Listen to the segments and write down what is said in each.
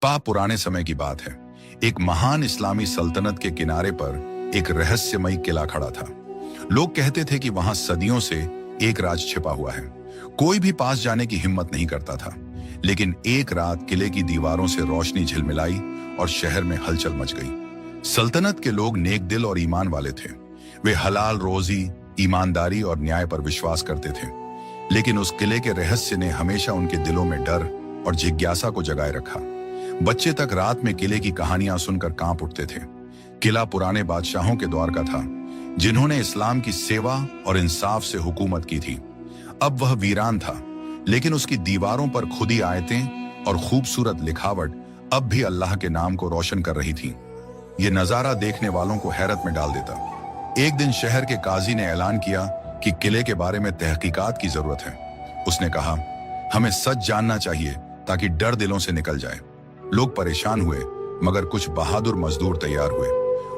पुराने समय की बात है। एक महान इस्लामी सल्तनत के किनारे पर एक रहस्यमयी किला खड़ा था। लोग कहते थे कि वहां सदियों से एक राज छिपा हुआ है। कोई भी पास जाने की हिम्मत नहीं करता था। लेकिन एक रात किले की दीवारों से रोशनी झिलमिलाई और शहर में हलचल मच गई। सल्तनत के लोग नेक दिल और ईमान वाले थे। वे हलाल रोजी, ईमानदारी और न्याय पर विश्वास करते थे। लेकिन उस किले के रहस्य ने हमेशा उनके दिलों में डर और जिज्ञासा को जगाए रखा। बच्चे तक रात में किले की कहानियां सुनकर कांप उठते थे। किला पुराने बादशाहों के दौर का था, जिन्होंने इस्लाम की सेवा और इंसाफ से हुकूमत की थी। अब वह वीरान था, लेकिन उसकी दीवारों पर खुदी आयतें और खूबसूरत लिखावट अब भी अल्लाह के नाम को रोशन कर रही थी। ये नजारा देखने वालों को हैरत में डाल देता। एक दिन शहर के काजी ने ऐलान किया कि किले के बारे में तहकीकात की जरूरत है। उसने कहा, हमें सच जानना चाहिए ताकि डर दिलों से निकल जाए। लोग परेशान हुए, मगर कुछ बहादुर मजदूर तैयार हुए।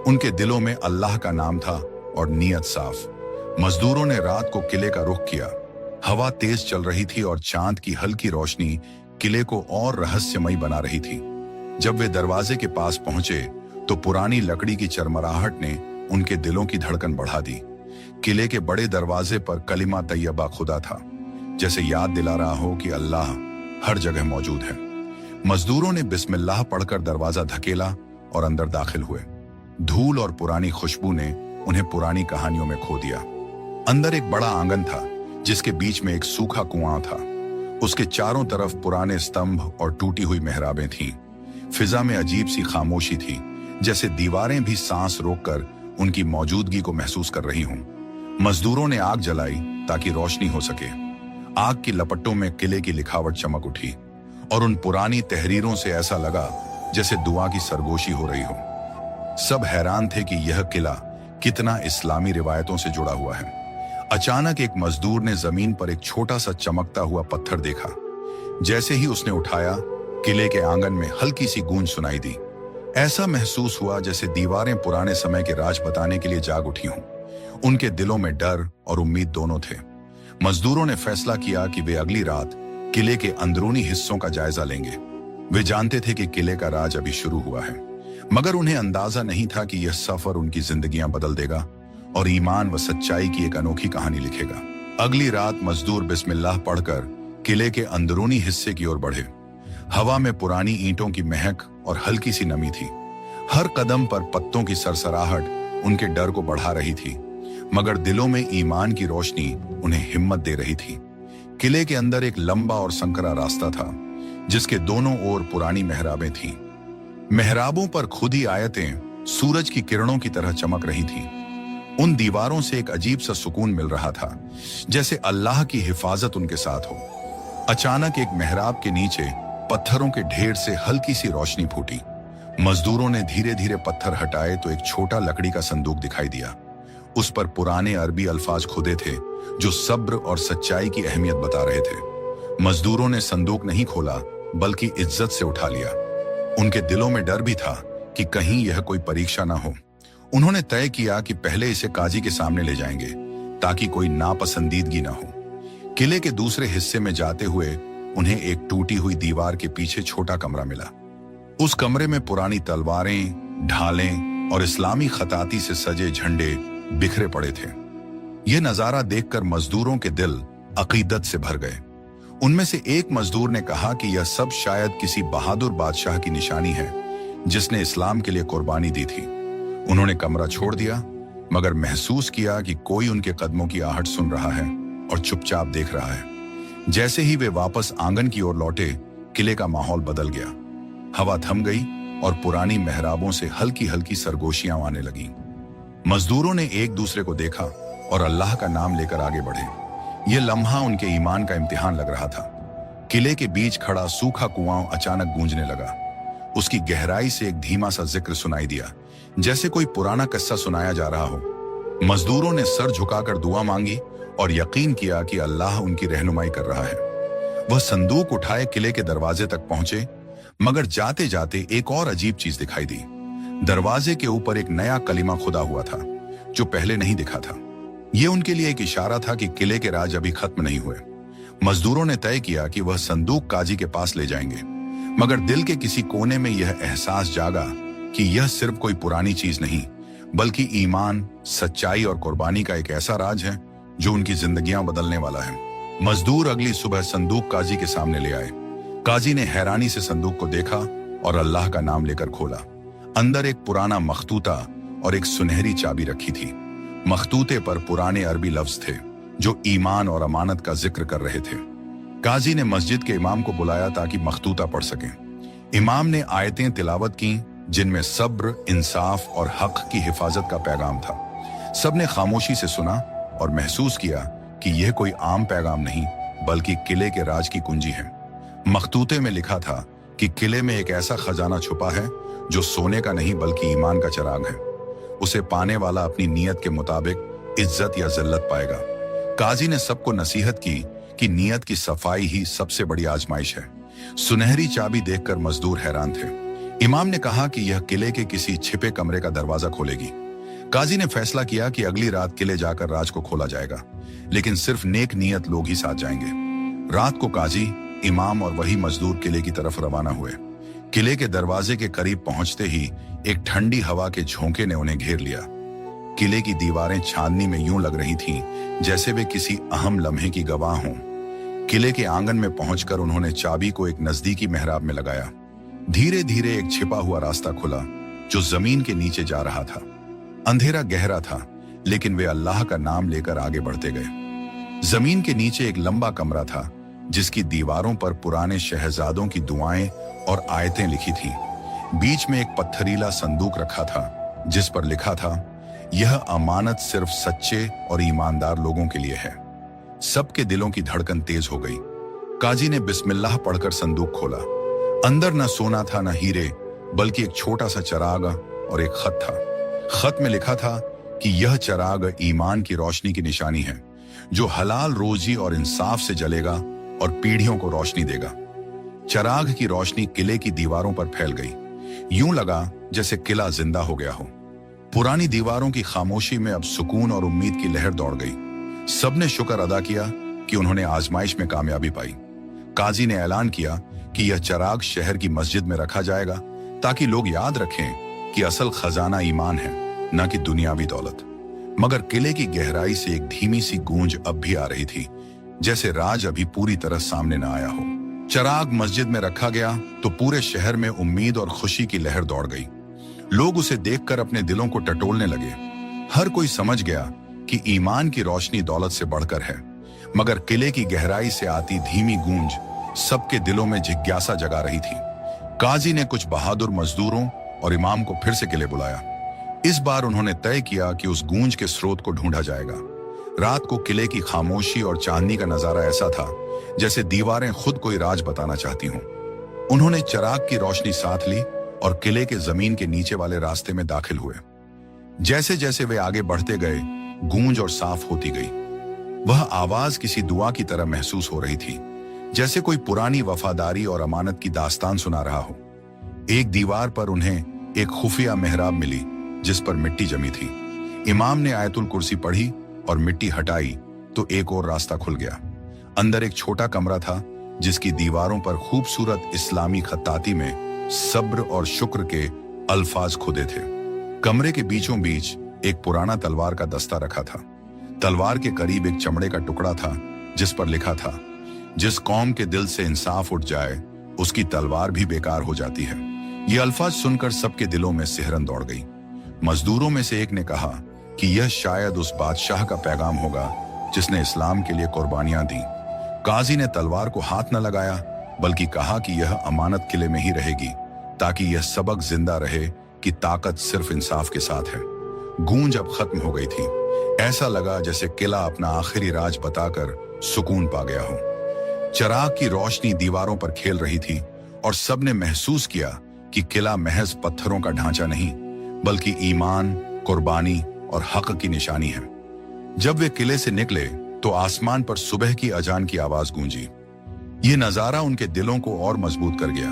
उनके दिलों में अल्लाह का नाम था और नीयत साफ। मजदूरों ने रात को किले का रुख किया। हवा तेज चल रही थी और चांद की हल्की रोशनी किले को और रहस्यमयी बना रही थी। जब वे दरवाजे के पास पहुंचे तो पुरानी लकड़ी की चरमराहट ने उनके दिलों की धड़कन बढ़ा दी। किले के बड़े दरवाजे पर कलिमा तैयबा खुदा था, जैसे याद दिला रहा हो कि अल्लाह हर जगह मौजूद है। मजदूरों ने बिस्मिल्लाह पढ़कर दरवाजा धकेला और अंदर दाखिल हुए। धूल और पुरानी खुशबू ने उन्हें पुरानी कहानियों में खो दिया। अंदर एक बड़ा आंगन था, जिसके बीच में एक सूखा कुआं था। उसके चारों तरफ पुराने स्तंभ और टूटी हुई मेहराबें थीं। फिजा में अजीब सी खामोशी थी, जैसे दीवारें भी सांस रोककर उनकी मौजूदगी को महसूस कर रही हों। मजदूरों ने आग जलाई ताकि रोशनी हो सके। आग की लपटों में किले की लिखावट चमक उठी और उन पुरानी तहरीरों से ऐसा लगा जैसे दुआ की सरगोशी हो रही हो। सब हैरान थे कि यह किला कितना इस्लामी रिवायतों से जुड़ा हुआ है। अचानक एक मजदूर ने जमीन पर एक छोटा सा चमकता हुआ पत्थर देखा। जैसे ही उसने उठाया, किले के आंगन में हल्की सी गूंज सुनाई दी। ऐसा महसूस हुआ जैसे दीवारें पुराने समय के राज बताने के लिए जाग उठी हों। उनके दिलों में डर और उम्मीद दोनों थे। मजदूरों ने फैसला किया कि वे अगली रात किले के अंदरूनी हिस्सों का जायजा लेंगे। वे जानते थे कि किले का राज अभी शुरू हुआ है, मगर उन्हें अंदाजा नहीं था कि यह सफर उनकी जिंदगियां बदल देगा और ईमान व सच्चाई की एक अनोखी कहानी लिखेगा। अगली रात मजदूर बिस्मिल्लाह पढ़कर किले के अंदरूनी हिस्से की ओर बढ़े। हवा में पुरानी ईंटों की महक और हल्की सी नमी थी। हर कदम पर पत्तों की सरसराहट उनके डर को बढ़ा रही थी, मगर दिलों में ईमान की रोशनी उन्हें हिम्मत दे रही थी। किले के अंदर एक लंबा और संकरा रास्ता था, जिसके दोनों ओर पुरानी मेहराबें थीं। मेहराबों पर खुदी आयतें सूरज की किरणों की तरह चमक रही थीं। उन दीवारों से एक अजीब सा सुकून मिल रहा था, जैसे अल्लाह की हिफाजत उनके साथ हो। अचानक एक मेहराब के नीचे पत्थरों के ढेर से हल्की सी रोशनी फूटी। मजदूरों ने धीरे धीरे पत्थर हटाए तो एक छोटा लकड़ी का संदूक दिखाई दिया। उस पर पुराने अरबी अल्फाज खुदे थे, जो सब्र और सच्चाई की अहमियत बता रहे थे। मजदूरों ने संदूक नहीं खोला, बल्कि इज्जत से उठा लिया। उनके दिलों में डर भी था कि कहीं यह कोई परीक्षा ना हो। उन्होंने तय किया कि पहले इसे काजी के सामने ले जाएंगे, ताकि कोई नापसंदीदगी ना हो। किले के दूसरे हिस्से में जाते हुए उन्हें एक टूटी हुई दीवार के पीछे छोटा कमरा मिला। उस कमरे में पुरानी तलवारें, ढालें और इस्लामी खताती से सजे झंडे बिखरे पड़े थे। यह नजारा देखकर मजदूरों के दिल अकीदत से भर गए। उनमें से एक मजदूर ने कहा कि यह सब शायद किसी बहादुर बादशाह की निशानी है, जिसने इस्लाम के लिए कुर्बानी दी थी। उन्होंने कमरा छोड़ दिया, मगर महसूस किया कि कोई उनके कदमों की आहट सुन रहा है और चुपचाप देख रहा है। जैसे ही वे वापस आंगन की ओर लौटे, किले का माहौल बदल गया। हवा थम गई और पुरानी मेहराबों से हल्की हल्की सरगोशियां आने लगीं। मजदूरों ने एक दूसरे को देखा और अल्लाह का नाम लेकर आगे बढ़े। यह लम्हा उनके ईमान का इम्तिहान लग रहा था। किले के बीच खड़ा सूखा कुआं अचानक गूंजने लगा। उसकी गहराई से एक धीमा सा जिक्र सुनाई दिया, जैसे कोई पुराना किस्सा सुनाया जा रहा हो। मजदूरों ने सर झुकाकर दुआ मांगी और यकीन किया कि अल्लाह उनकी रहनुमाई कर रहा है। वह संदूक उठाए किले के दरवाजे तक पहुंचे, मगर जाते जाते एक और अजीब चीज दिखाई दी। दरवाजे के ऊपर एक नया कलिमा खुदा हुआ था, जो पहले नहीं दिखा था। यह उनके लिए एक इशारा था कि किले के राज अभी खत्म नहीं हुए। मजदूरों ने तय किया कि वह संदूक काजी के पास ले जाएंगे, मगर दिल के किसी कोने में यह एहसास जागा कि यह सिर्फ कोई पुरानी चीज नहीं, बल्कि ईमान, सच्चाई और कुर्बानी का एक ऐसा राज है जो उनकी जिंदगियां बदलने वाला है। मजदूर अगली सुबह संदूक काजी के सामने ले आए। काजी ने हैरानी से संदूक को देखा और अल्लाह का नाम लेकर खोला। अंदर एक पुराना मखतूता और एक सुनहरी चाबी रखी थी। मखतूते पर पुराने अरबी लफ्ज थे जो ईमान और अमानत का जिक्र कर रहे थे। काजी ने मस्जिद के इमाम को बुलाया ताकि मखतूता पढ़ सके। इमाम ने आयतें तिलावत की जिनमें सब्र, इंसाफ और हक की हिफाजत का पैगाम था। सबने खामोशी से सुना और महसूस किया कि यह कोई आम पैगाम नहीं, बल्कि किले के राज की कुंजी है। मखतूते में लिखा था कि किले में एक ऐसा खजाना छुपा है जो सोने का नहीं बल्कि ईमान का चिराग है। उसे पाने वाला अपनी नीयत के मुताबिक इज्जत या जिल्लत पाएगा। काजी ने सबको नसीहत की कि नीयत की सफाई ही सबसे बड़ी आजमाइश है। सुनहरी चाबी देखकर मजदूर हैरान थे। इमाम ने कहा कि यह किले के किसी छिपे कमरे का दरवाजा खोलेगी। काजी ने फैसला किया कि अगली रात किले जाकर राज को खोला जाएगा, लेकिन सिर्फ नेक नीयत लोग ही साथ जाएंगे। रात को काजी, इमाम और वही मजदूर किले की तरफ रवाना हुए। किले के दरवाजे के करीब पहुंचते ही एक ठंडी हवा के झोंके ने उन्हें घेर लिया। किले की दीवारें चांदनी में यूं लग रही थीं जैसे वे किसी अहम लम्हे की गवाह हों। किले के आंगन में पहुंचकर उन्होंने चाबी को एक नजदीकी मेहराब में लगाया। धीरे धीरे एक छिपा हुआ रास्ता खुला जो जमीन के नीचे जा रहा था। अंधेरा गहरा था, लेकिन वे अल्लाह का नाम लेकर आगे बढ़ते गए। जमीन के नीचे एक लंबा कमरा था जिसकी दीवारों पर पुराने शहजादों की दुआएं और आयतें लिखी थीं। बीच में एक पत्थरीला संदूक रखा था जिस पर लिखा था, यह अमानत सिर्फ सच्चे और ईमानदार लोगों के लिए है। सबके दिलों की धड़कन तेज हो गई। काजी ने बिस्मिल्लाह पढ़कर संदूक खोला। अंदर न सोना था न हीरे, बल्कि एक छोटा सा चिराग और एक खत था। खत में लिखा था कि यह चिराग ईमान की रोशनी की निशानी है जो हलाल रोजी और इंसाफ से जलेगा और पीढ़ियों को रोशनी देगा। चिराग की रोशनी किले की दीवारों पर फैल गई। यूं लगा जैसे किला जिंदा हो गया हो। पुरानी दीवारों की खामोशी में अब सुकून और उम्मीद की लहर दौड़ गई। सबने शुक्र अदा किया कि उन्होंने आजमाइश में कामयाबी पाई। काजी ने ऐलान किया कि यह चिराग शहर की मस्जिद में रखा जाएगा ताकि लोग याद रखें कि असल खजाना ईमान है, न कि दुनियावी दौलत। मगर किले की गहराई से एक धीमी सी गूंज अब भी आ रही थी, जैसे राज अभी पूरी तरह सामने न आया हो। चिराग मस्जिद में रखा गया तो पूरे शहर में उम्मीद और खुशी की लहर दौड़ गई। लोग उसे देखकर अपने दिलों को टटोलने लगे। हर कोई समझ गया कि ईमान की रोशनी दौलत से बढ़कर है। मगर किले की गहराई से आती धीमी गूंज सबके दिलों में जिज्ञासा जगा रही थी। काजी ने कुछ बहादुर मजदूरों और इमाम को फिर से किले बुलाया। इस बार उन्होंने तय किया कि उस गूंज के स्रोत को ढूंढा जाएगा। रात को किले की खामोशी और चांदनी का नजारा ऐसा था जैसे दीवारें खुद कोई राज बताना चाहती हों। उन्होंने चिराग की रोशनी साथ ली और किले के जमीन के नीचे वाले रास्ते में दाखिल हुए। जैसे जैसे वे आगे बढ़ते गए, गूंज और साफ होती गई। वह आवाज किसी दुआ की तरह महसूस हो रही थी, जैसे कोई पुरानी वफादारी और अमानत की दास्तान सुना रहा हो। एक दीवार पर उन्हें एक खुफिया मेहराब मिली जिस पर मिट्टी जमी थी। इमाम ने आयतुल कुर्सी पढ़ी और मिट्टी हटाई तो एक और रास्ता खुल गया। अंदर एक छोटा कमरा था जिसकी दीवारों पर खूबसूरत इस्लामी खत्ताती में सब्र और शुक्र के अल्फाज खुदे थे। कमरे के बीचों बीच एक पुराना तलवार का दस्ता रखा था। तलवार के करीब एक चमड़े का टुकड़ा था जिस पर लिखा था, जिस कौम के दिल से इंसाफ उठ जाए उसकी तलवार भी बेकार हो जाती है। ये अल्फाज सुनकर सबके दिलों में सिहरन दौड़ गई। मजदूरों में से एक ने कहा कि यह शायद उस बादशाह का पैगाम होगा जिसने इस्लाम के लिए कुर्बानियां दी। काजी ने तलवार को हाथ न लगाया, बल्कि कहा कि यह अमानत किले में ही रहेगी ताकि यह सबक जिंदा रहे कि ताकत सिर्फ इंसाफ के साथ है। गूंज अब खत्म हो गई थी। ऐसा लगा जैसे किला अपना आखिरी राज बताकर सुकून पा गया हो। चिराग की रोशनी दीवारों पर खेल रही थी और सबने महसूस किया कि किला महज पत्थरों का ढांचा नहीं, बल्कि ईमान, कुर्बानी और हक की निशानी है। जब वे किले से निकले तो आसमान पर सुबह की अजान की आवाज गूंजी। ये नजारा उनके दिलों को और मजबूत कर गया।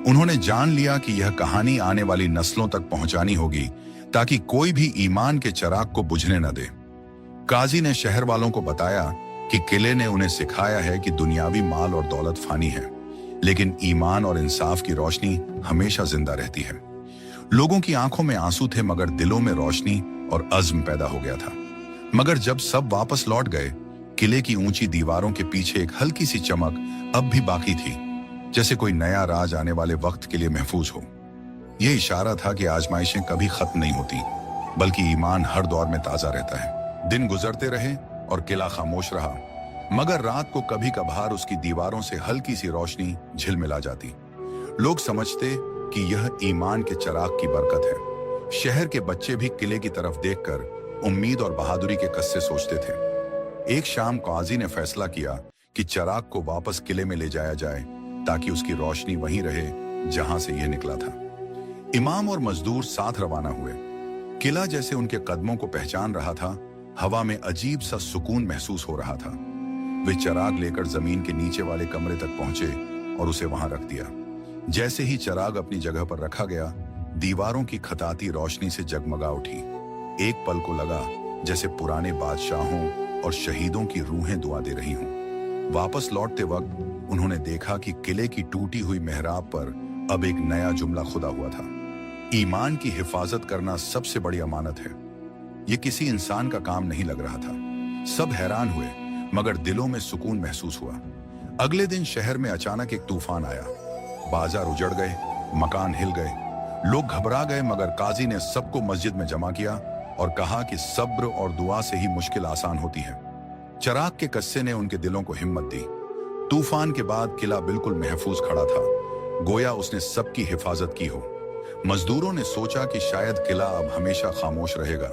उन्होंने जान लिया कि यह कहानी आने वाली नस्लों तक पहुंचानी होगी ताकि कोई भी ईमान के चिराग को बुझने न दे। काजी ने शहर वालों को बताया कि किले ने उन्हें सिखाया है कि दुनियावी माल और दौलत फानी है, लेकिन ईमान और इंसाफ की रोशनी हमेशा जिंदा रहती है। लोगों की आंखों में आंसू थे, मगर दिलों में रोशनी और अज़्म पैदा हो गया था। मगर जब सब वापस लौट गए, किले की ऊंची दीवारों के पीछे एक हल्की सी चमक अब भी बाकी थी, जैसे कोई नया राज आने वाले वक्त के लिए महफूज हो। यह इशारा था कि आजमाइशें कभी खत्म नहीं होती, बल्कि ईमान हर दौर में ताजा रहता है। दिन गुजरते रहे और किला खामोश रहा, मगर रात को कभी कभार उसकी दीवारों से हल्की सी रोशनी झिलमिला जाती। लोग समझते कि यह ईमान के चिराग की बरकत है। शहर के बच्चे भी किले की तरफ देखकर उम्मीद और बहादुरी के किस्से सोचते थे। एक शाम काजी ने फैसला किया कि चिराग को वापस किले में ले जाया जाए, ताकि उसकी रोशनी वहीं रहे जहां से यह निकला था। इमाम और मजदूर साथ रवाना हुए। किला जैसे उनके कदमों को पहचान रहा था, हवा में अजीब सा सुकून महसूस हो रहा था। वे चिराग लेकर जमीन के नीचे वाले कमरे तक पहुंचे और उसे वहां रख दिया। जैसे ही चिराग अपनी जगह पर रखा गया, दीवारों की खताती रोशनी से जगमगा उठी। एक पल को लगा जैसे पुराने बादशाहों और शहीदों की रूहें दुआ दे रही हों। वापस लौटते वक्त उन्होंने देखा कि किले की टूटी हुई मेहराब पर अब एक नया जुमला खुदा हुआ था, ईमान की हिफाजत करना सबसे बड़ी अमानत है। यह किसी इंसान का काम नहीं लग रहा था। सब हैरान हुए, मगर दिलों में सुकून महसूस हुआ। अगले दिन शहर में अचानक एक तूफान आया। बाजार उजड़ गए, मकान हिल गए, लोग घबरा गए, मगर काजी ने सबको मस्जिद में जमा किया और कहा कि सब्र और दुआ से ही मुश्किल आसान होती है। चिराग के किस्से ने उनके दिलों को हिम्मत दी। तूफान के बाद किला बिल्कुल महफूज खड़ा था, गोया उसने सबकी हिफाजत की हो। मजदूरों ने सोचा कि शायद किला अब हमेशा खामोश रहेगा,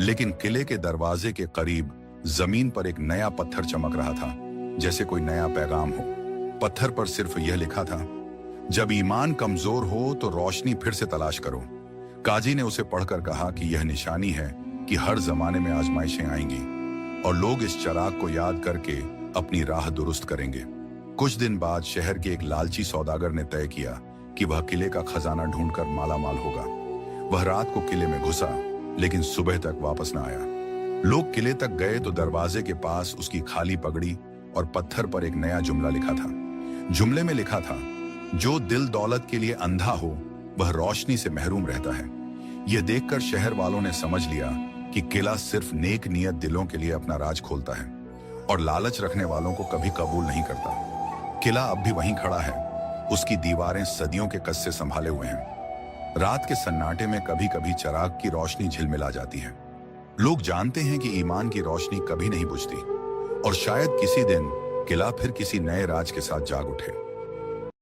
लेकिन किले के दरवाजे के करीब जमीन पर एक नया पत्थर चमक रहा था, जैसे कोई नया पैगाम हो। पत्थर पर सिर्फ यह लिखा था, जब ईमान कमजोर हो तो रोशनी फिर से तलाश करो। काजी ने उसे पढ़कर कहा कि यह निशानी है कि हर जमाने में आजमाइशें आएंगी और लोग इस चिराग को याद करके अपनी राह दुरुस्त करेंगे। कुछ दिन बाद शहर के एक लालची सौदागर ने तय किया कि वह किले का खजाना ढूंढकर मालामाल होगा। वह रात को किले में घुसा, लेकिन सुबह तक वापस न आया। लोग किले तक गए तो दरवाजे के पास उसकी खाली पगड़ी और पत्थर पर एक नया जुमला लिखा था। जुमले में लिखा था, जो दिल दौलत के लिए अंधा हो वह रोशनी से महरूम रहता है। यह देखकर शहर वालों ने समझ लिया कि किला सिर्फ नेक नियत दिलों के लिए अपना राज खोलता है और लालच रखने वालों को कभी कबूल नहीं करता। किला अब भी वहीं खड़ा है, उसकी दीवारें सदियों के किस्से संभाले हुए हैं। रात के सन्नाटे में कभी कभी चिराग की रोशनी झिलमिला जाती है। लोग जानते हैं कि ईमान की रोशनी कभी नहीं बुझती और शायद किसी दिन किला फिर किसी नए राज के साथ जाग उठे।